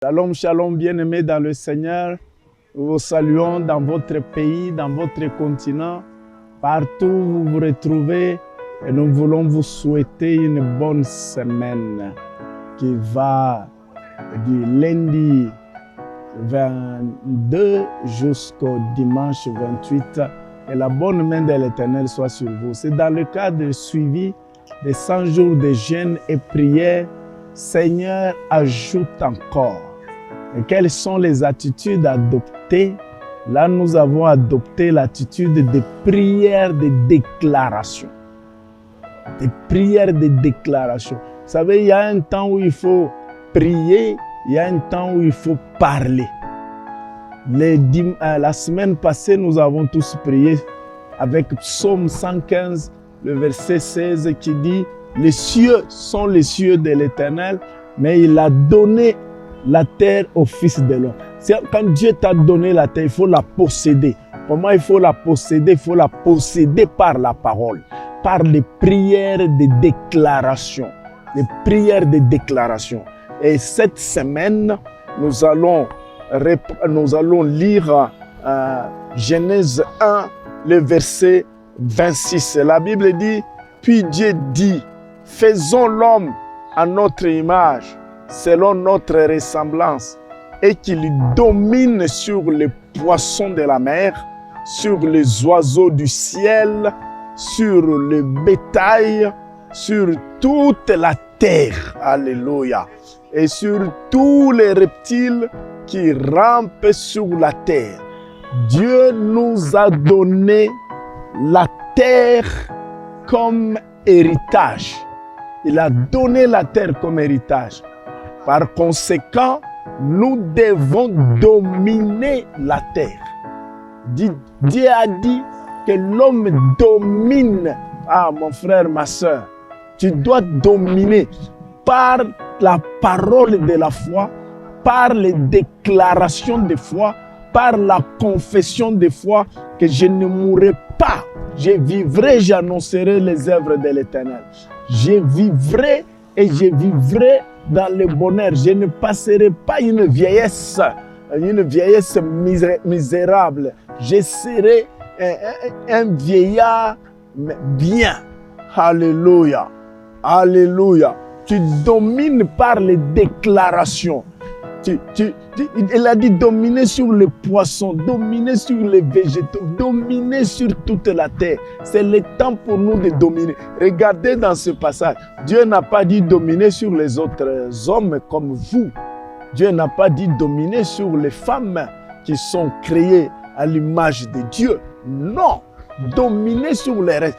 Shalom, shalom, bien-aimés dans le Seigneur. Nous vous saluons dans votre pays, dans votre continent, partout où vous vous retrouvez. Et nous voulons vous souhaiter une bonne semaine qui va du lundi 22 jusqu'au dimanche 28. Et la bonne main de l'Éternel soit sur vous. C'est dans le cadre du suivi des 100 jours de jeûne et prière. Seigneur, ajoute encore. Et quelles sont les attitudes adoptées? Là, nous avons adopté l'attitude de prière de déclaration. Des prières de déclaration. Vous savez, il y a un temps où il faut prier, il y a un temps où il faut parler. La semaine passée, nous avons tous prié avec Psaume 115, le verset 16 qui dit « Les cieux sont les cieux de l'Éternel, mais il a donné la terre au Fils de l'homme. » Quand Dieu t'a donné la terre, il faut la posséder. Comment il faut la posséder? Il faut la posséder par la parole, par les prières de déclaration. Les prières de déclaration. Et cette semaine, nous allons lire Genèse 1, le verset 26. La Bible dit, « Puis Dieu dit, faisons l'homme à notre image, selon notre ressemblance, et qu'il domine sur les poissons de la mer, sur les oiseaux du ciel, sur le bétail, sur toute la terre. » Alléluia. Et sur tous les reptiles qui rampent sur la terre. Dieu nous a donné la terre comme héritage. Il a donné la terre comme héritage. Par conséquent, nous devons dominer la terre. Dieu a dit que l'homme domine. Ah, mon frère, ma soeur, tu dois dominer par la parole de la foi, par les déclarations de foi, par la confession de foi, que je ne mourrai pas. Je vivrai, j'annoncerai les œuvres de l'Éternel. Je vivrai et je vivrai dans le bonheur. Je ne passerai pas une vieillesse misérable. Je serai un vieillard bien. Alléluia. Alléluia. Tu domines par les déclarations. Il a dit dominer sur les poissons, dominer sur les végétaux, dominer sur toute la terre. C'est le temps pour nous de dominer. Regardez dans ce passage, Dieu n'a pas dit dominer sur les autres hommes comme vous. Dieu n'a pas dit dominer sur les femmes qui sont créées à l'image de Dieu. Non, dominer sur les restes.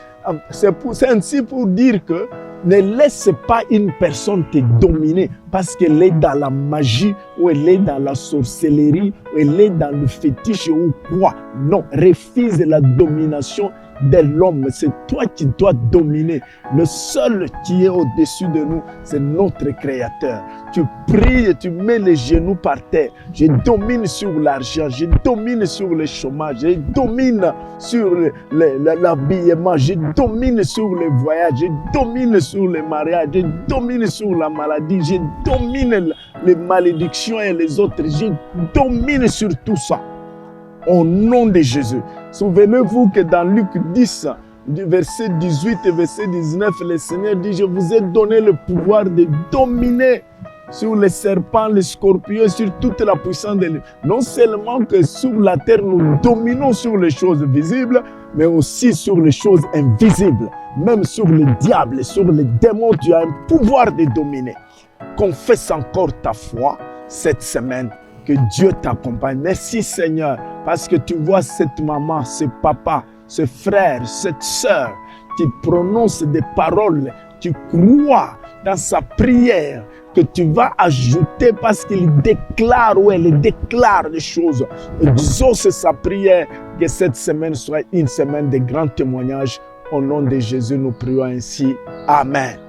C'est ainsi pour dire que ne laisse pas une personne te dominer parce qu'elle est dans la magie ou elle est dans la sorcellerie ou elle est dans le fétiche ou quoi. Non, refuse la domination de l'homme. C'est toi qui dois dominer. Le seul qui est au-dessus de nous, c'est notre Créateur. Tu pries et tu mets les genoux par terre. Je domine sur l'argent, je domine sur le chômage, je domine sur l'habillement, je domine sur les voyages, je domine sur les mariages, je domine sur la maladie, je domine les malédictions et les autres, je domine sur tout ça. Au nom de Jésus. Souvenez-vous que dans Luc 10, du verset 18 et verset 19, le Seigneur dit, je vous ai donné le pouvoir de dominer sur les serpents, les scorpions, sur toute la puissance de l'île. Non seulement que sur la terre, nous dominons sur les choses visibles, mais aussi sur les choses invisibles. Même sur le diable, sur les démons, tu as un pouvoir de dominer. Confesse encore ta foi cette semaine. Que Dieu t'accompagne. Merci Seigneur, parce que tu vois cette maman, ce papa, ce frère, cette sœur qui prononce des paroles, tu crois dans sa prière que tu vas ajouter parce qu'il déclare ou elle déclare des choses. Et disons c'est sa prière, que cette semaine soit une semaine de grands témoignages. Au nom de Jésus, nous prions ainsi. Amen.